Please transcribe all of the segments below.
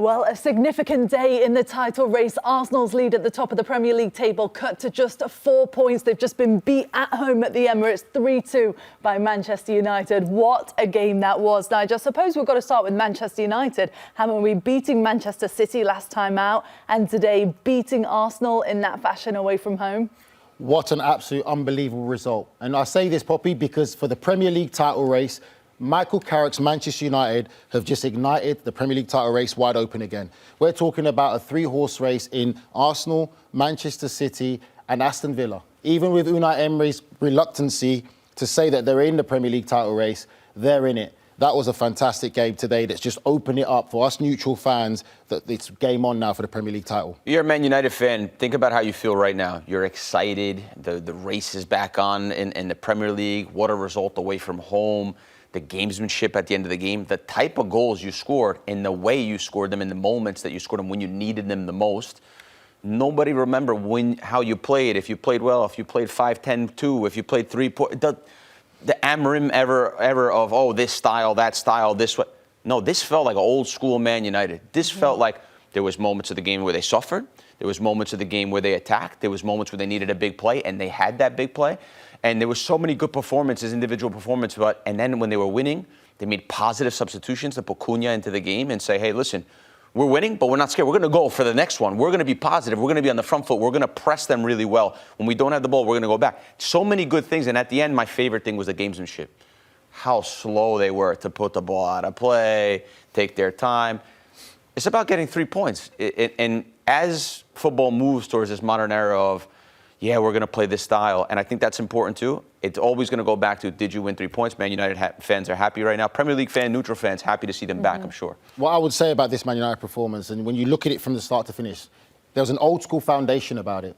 Well, a significant day in the title race. Arsenal's lead at the top of the Premier League table cut to just 4 points. They've just been beat at home at the Emirates 3-2 by Manchester United. What a game that was, Nigel. I suppose we've got to start with Manchester United. Haven't we? Beating Manchester City last time out and today beating Arsenal in that fashion away from home. What an absolute unbelievable result. And I say this, Poppy, because for the Premier League title race, Michael Carrick's Manchester United have just ignited the Premier League title race wide open again. We're talking about a three-horse race in Arsenal, Manchester City and Aston Villa. Even with Unai Emery's reluctancy to say that they're in the Premier League title race, they're in it. That was a fantastic game today that's just opened it up for us neutral fans that it's game on now for the Premier League title. You're a Man United fan. Think about how you feel right now. You're excited. The race is back on in the Premier League. What a result away from home. The gamesmanship at the end of the game, the type of goals you scored and the way you scored them in the moments that you scored them when you needed them the most. Nobody remember how you played, if you played well, if you played 5-10-2, if you played 3-4. The Amorim ever of, oh, this style, that style, this way. No, this felt like old school Man United. This felt like there was moments of the game where they suffered. There was moments of the game where they attacked. There was moments where they needed a big play, and they had that big play. And there were so many good performances, individual performances. And then when they were winning, they made positive substitutions to put Cunha into the game and say, hey, listen, we're winning, but we're not scared. We're going to go for the next one. We're going to be positive. We're going to be on the front foot. We're going to press them really well. When we don't have the ball, we're going to go back. So many good things. And at the end, my favorite thing was the gamesmanship. How slow they were to put the ball out of play, take their time. It's about getting 3 points. And as football moves towards this modern era of, yeah, we're going to play this style. And I think that's important, too. It's always going to go back to, did you win 3 points? Man United fans are happy right now. Premier League fan, neutral fans, happy to see them back, I'm sure. What I would say about this Man United performance, and when you look at it from the start to finish, there was an old-school foundation about it.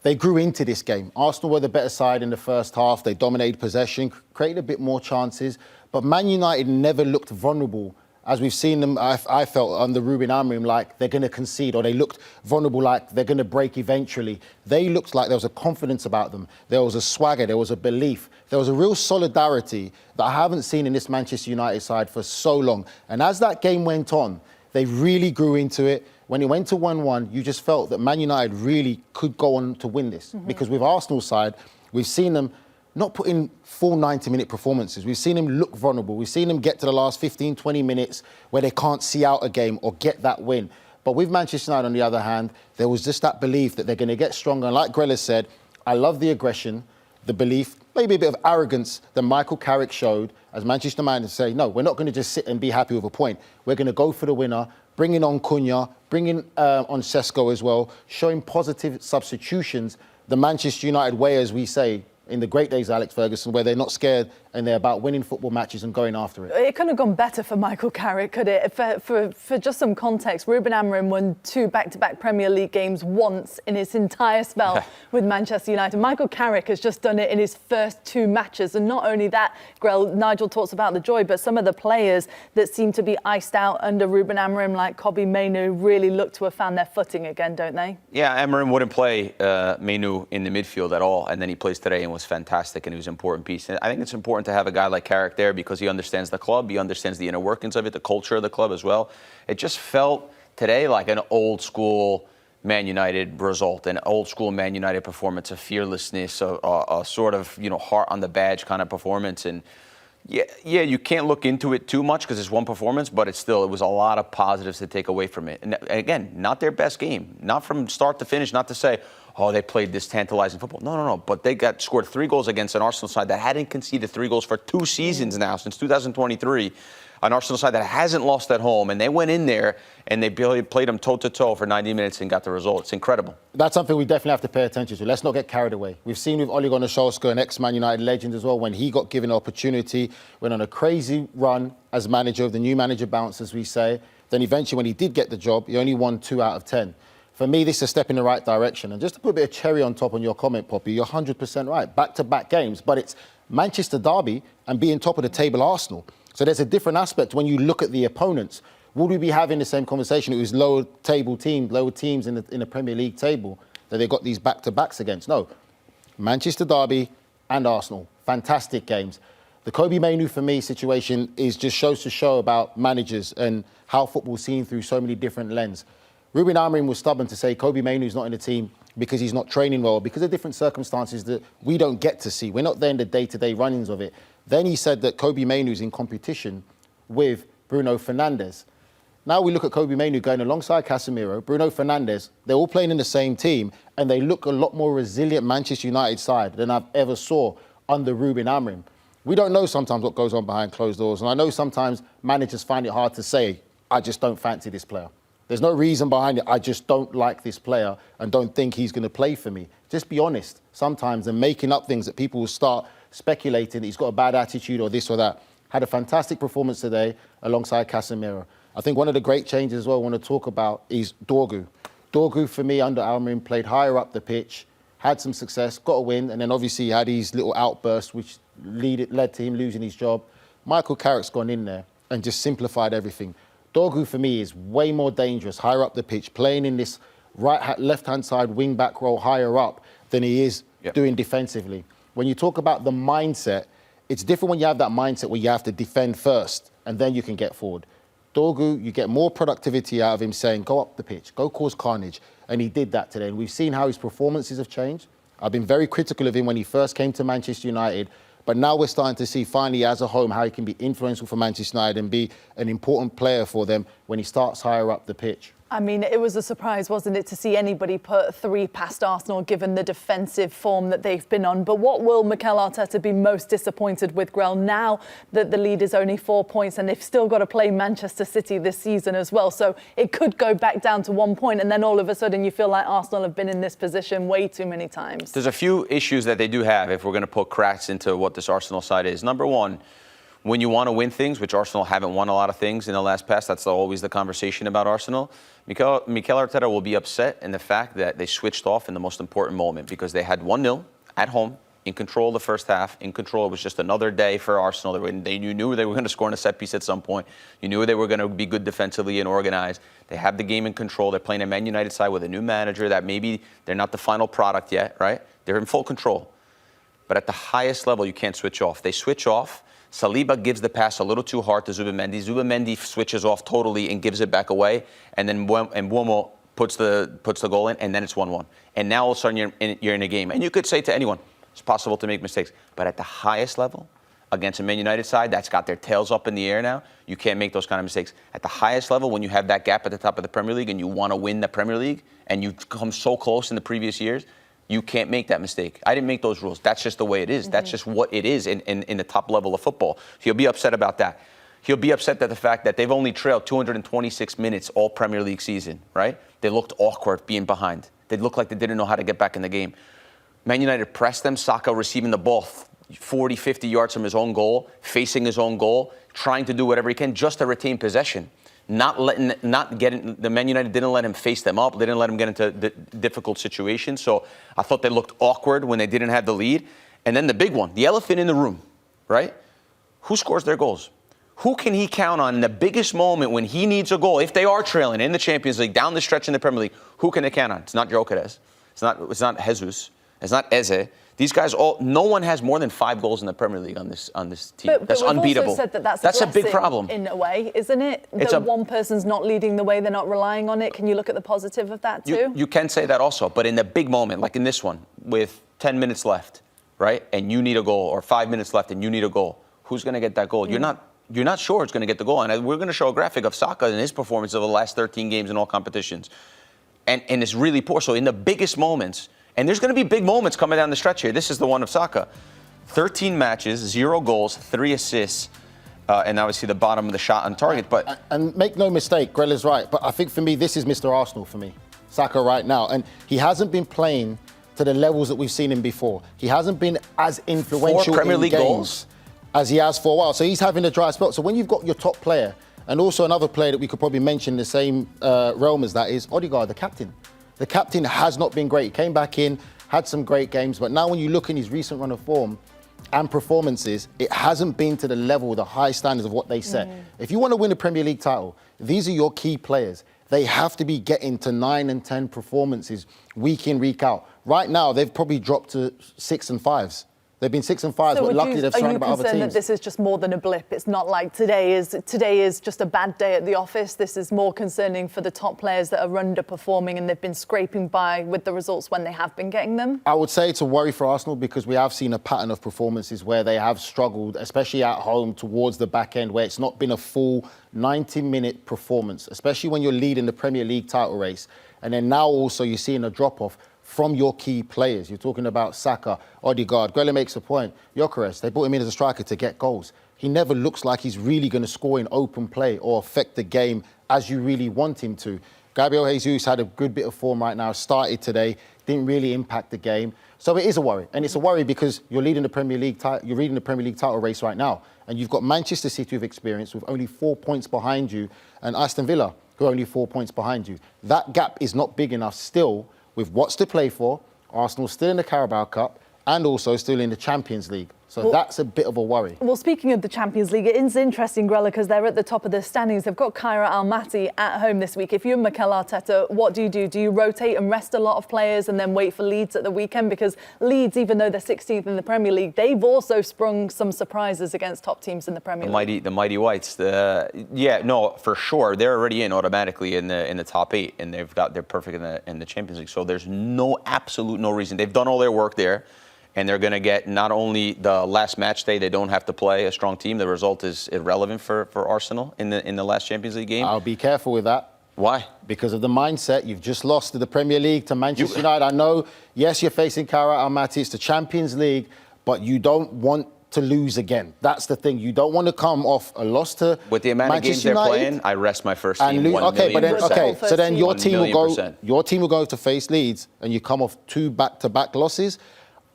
They grew into this game. Arsenal were the better side in the first half. They dominated possession, created a bit more chances. But Man United never looked vulnerable. As we've seen them, I felt under Ruben Amorim like they're going to concede, or they looked vulnerable like they're going to break eventually. They looked like there was a confidence about them. There was a swagger, there was a belief. There was a real solidarity that I haven't seen in this Manchester United side for so long. And as that game went on, they really grew into it. When it went to 1-1, you just felt that Man United really could go on to win this. Because with Arsenal's side, we've seen them not put in full 90-minute performances. We've seen them look vulnerable. We've seen them get to the last 15, 20 minutes where they can't see out a game or get that win. But with Manchester United, on the other hand, there was just that belief that they're going to get stronger. And like Grella said, I love the aggression, the belief, maybe a bit of arrogance that Michael Carrick showed as Manchester United to say, no, we're not going to just sit and be happy with a point. We're going to go for the winner, bringing on Cunha, bringing on Sesko as well, showing positive substitutions, the Manchester United way, as we say, in the great days of Alex Ferguson, where they're not scared and they're about winning football matches and going after it. It couldn't have gone better for Michael Carrick, could it? For just some context, Ruben Amorim won 2 back-to-back Premier League games once in his entire spell with Manchester United. Michael Carrick has just done it in his first 2 matches. And not only that, Grell, Nigel talks about the joy, but some of the players that seem to be iced out under Ruben Amorim, like Kobbie Mainoo, really look to have found their footing again, don't they? Yeah, Amorim wouldn't play Mainoo in the midfield at all, and then he plays today and was fantastic, and he was an important piece. And I think it's important to have a guy like Carrick there because he understands the club, he understands the inner workings of it, the culture of the club as well. It just felt today like an old school Man United result, an old school Man United performance, a fearlessness, a sort of, heart on the badge kind of performance. And yeah, you can't look into it too much because it's one performance, but it was a lot of positives to take away from it. And again, not their best game, not from start to finish, not to say, oh, they played this tantalizing football. No. But they scored 3 goals against an Arsenal side that hadn't conceded 3 goals for 2 seasons now, since 2023. An Arsenal side that hasn't lost at home. And they went in there and they played them toe-to-toe for 90 minutes and got the result. It's incredible. That's something we definitely have to pay attention to. Let's not get carried away. We've seen with Ole Gunnar Solskjaer, an ex-Man United legend as well, when he got given an opportunity, went on a crazy run as manager of the new manager bounce, as we say. Then eventually, when he did get the job, he only won 2 out of 10. For me, this is a step in the right direction. And just to put a bit of cherry on top on your comment, Poppy, you're 100% right. Back-to-back games, but it's Manchester derby and being top of the table Arsenal. So there's a different aspect when you look at the opponents. Would we be having the same conversation? It was lower teams in the Premier League table that they got these back-to-backs against. No, Manchester derby and Arsenal, fantastic games. The Kobbie Mainoo, for me, situation is just shows to show about managers and how football's seen through so many different lenses. Ruben Amorim was stubborn to say Kobbie Mainoo's not in the team because he's not training well, because of different circumstances that we don't get to see. We're not there in the day-to-day runnings of it. Then he said that Kobbie Mainoo's in competition with Bruno Fernandes. Now we look at Kobbie Mainoo going alongside Casemiro, Bruno Fernandes. They're all playing in the same team, and they look a lot more resilient Manchester United side than I've ever saw under Ruben Amorim. We don't know sometimes what goes on behind closed doors, and I know sometimes managers find it hard to say, I just don't fancy this player. There's no reason behind it. I just don't like this player and don't think he's going to play for me. Just be honest sometimes and making up things that people will start speculating that he's got a bad attitude or this or that. Had a fantastic performance today alongside Casemiro. I think one of the great changes as well I want to talk about is Dorgu. Dorgu, for me, under Amorim, played higher up the pitch, had some success, got a win, and then obviously he had these little outbursts which led to him losing his job. Michael Carrick's gone in there and just simplified everything. Dorgu, for me, is way more dangerous, higher up the pitch, playing in this left-hand side wing-back role higher up than he is doing defensively. When you talk about the mindset, it's different when you have that mindset where you have to defend first and then you can get forward. Dorgu, you get more productivity out of him saying, go up the pitch, go cause carnage. And he did that today. And we've seen how his performances have changed. I've been very critical of him when he first came to Manchester United. But now we're starting to see finally as a home how he can be influential for Manchester United and be an important player for them when he starts higher up the pitch. I mean, it was a surprise, wasn't it, to see anybody put 3 past Arsenal, given the defensive form that they've been on. But what will Mikel Arteta be most disappointed with, Grell, now that the lead is only 4 points and they've still got to play Manchester City this season as well? So it could go back down to 1 point and then all of a sudden you feel like Arsenal have been in this position way too many times. There's a few issues that they do have if we're going to put cracks into what this Arsenal side is. Number one, when you want to win things, which Arsenal haven't won a lot of things in the last past, that's always the conversation about Arsenal. Mikel Arteta will be upset in the fact that they switched off in the most important moment because they had 1-0 at home, in control the first half, in control. It was just another day for Arsenal. You knew they were going to score in a set piece at some point. You knew they were going to be good defensively and organized. They have the game in control. They're playing a Man United side with a new manager that maybe they're not the final product yet, right? They're in full control. But at the highest level, you can't switch off. They switch off. Saliba gives the pass a little too hard to Zubimendi. Zubimendi switches off totally and gives it back away. And then Mbeumo puts the goal in, and then it's 1-1. And now all of a sudden you're in a game. And you could say to anyone, it's possible to make mistakes. But at the highest level, against a Man United side that's got their tails up in the air now, you can't make those kind of mistakes. At the highest level, when you have that gap at the top of the Premier League and you want to win the Premier League, and you've come so close in the previous years, you can't make that mistake. I didn't make those rules. That's just the way it is. Mm-hmm. That's just what it is in the top level of football. He'll be upset about that. He'll be upset at the fact that they've only trailed 226 minutes all Premier League season, right? They looked awkward being behind. They looked like they didn't know how to get back in the game. Man United pressed them. Saka receiving the ball 40, 50 yards from his own goal, facing his own goal, trying to do whatever he can just to retain possession. The Man United didn't let him face them up. They didn't let him get into the difficult situations. So I thought they looked awkward when they didn't have the lead. And then the big one, the elephant in the room, right? Who scores their goals? Who can he count on in the biggest moment when he needs a goal? If they are trailing in the Champions League, down the stretch in the Premier League, who can they count on? It's not Gyökeres. It's not Jesus. It's not Eze. These guys no one has more than 5 goals in the Premier League on this team. But that's unbeatable. Also said that's a big problem in a way, isn't it? That one person's not leading the way, they're not relying on it. Can you look at the positive of that too? You can say that also, but in the big moment, like in this one, with 10 minutes left, right, and you need a goal, or 5 minutes left and you need a goal, who's going to get that goal? You're not sure it's going to get the goal, and we're going to show a graphic of Saka and his performance of the last 13 games in all competitions, and it's really poor. So in the biggest moments. And there's going to be big moments coming down the stretch here. This is the one of Saka. 13 matches, 0 goals, 3 assists, and obviously the bottom of the shot on target. But and make no mistake, Grella's right. But I think for me, this is Mr. Arsenal for me, Saka right now. And he hasn't been playing to the levels that we've seen him before. He hasn't been as influential 4 Premier in League games goals as he has for a while. So he's having a dry spell. So when you've got your top player, and also another player that we could probably mention in the same realm as that is Odegaard, the captain. The captain has not been great. He came back in, had some great games, but now when you look in his recent run of form and performances, it hasn't been to the level, the high standards of what they set. If you want to win a Premier League title, these are your key players. They have to be getting to 9 and 10 performances week in, week out. Right now, they've probably dropped to 6 and 5s. They've been 6 and 5, So but luckily they've surrounded by other Are you concerned that teams. this is just more than a blip? It's not like today is just a bad day at the office. This is more concerning for the top players that are underperforming and they've been scraping by with the results when they have been getting them? I would say it's a worry for Arsenal because we have seen a pattern of performances where they have struggled, especially at home towards the back end, where it's not been a full 90-minute performance, especially when you're leading the Premier League title race. And then now also you're seeing a drop-off from your key players. You're talking about Saka, Odegaard. Grella makes a point. Gyökeres, they brought him in as a striker to get goals. He never looks like he's really going to score in open play or affect the game as you really want him to. Gabriel Jesus had a good bit of form right now, started today, didn't really impact the game. So it is a worry. And it's a worry because you're leading the Premier League title race right now. And you've got Manchester City with experience with only 4 points behind you and Aston Villa who are only 4 points behind you. That gap is not big enough still with what's to play for. Arsenal still in the Carabao Cup and also still in the Champions League. So that's a bit of a worry. Well, speaking of the Champions League, it is interesting, Grella, because they're at the top of the standings. They've got Kaira Almaty at home this week. If you're Mikel Arteta, what do? Do you rotate and rest a lot of players and then wait for Leeds at the weekend? Because Leeds, even though they're 16th in the Premier League, they've also sprung some surprises against top teams in the Premier League. The mighty Whites. For sure. They're already in automatically in the top 8, and they're perfect in the Champions League. So there's no reason. They've done all their work there. And they're going to get not only the last match day, they don't have to play a strong team. The result is irrelevant for Arsenal in the last Champions League game. I'll be careful with that. Why? Because of the mindset. You've just lost to the Premier League, to Manchester United. I know, yes, you're facing Kaira Almaty. It's the Champions League, but you don't want to lose again. That's the thing. You don't want to come off a loss to with the amount Manchester of games they're United playing. I rest my first team. So then your team will go. 1,000,000%. Your team will go to face Leeds, and you come off 2 back-to-back losses.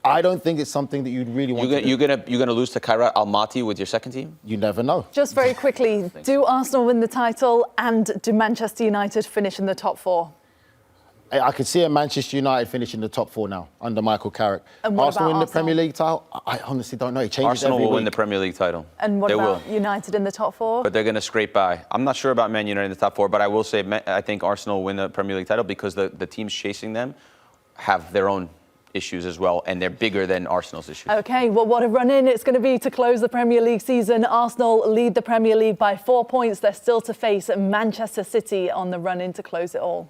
I don't think it's something that you'd really want to do. You're gonna lose to Kaira Almaty with your second team? You never know. Just very quickly, do Arsenal win the title and do Manchester United finish in the top 4? I could see a Manchester United finishing the top 4 now under Michael Carrick. And what Arsenal about win the Arsenal? Premier League title? I honestly don't know. It changes Arsenal every will week. win the Premier League title. And what They about will. United in the top 4? But they're going to scrape by. I'm not sure about Man United in the top 4, but I will say I think Arsenal will win the Premier League title because the teams chasing them have their own issues as well, and they're bigger than Arsenal's issues. OK, well, what a run-in it's going to be to close the Premier League season. Arsenal lead the Premier League by 4 points. They're still to face Manchester City on the run-in to close it all.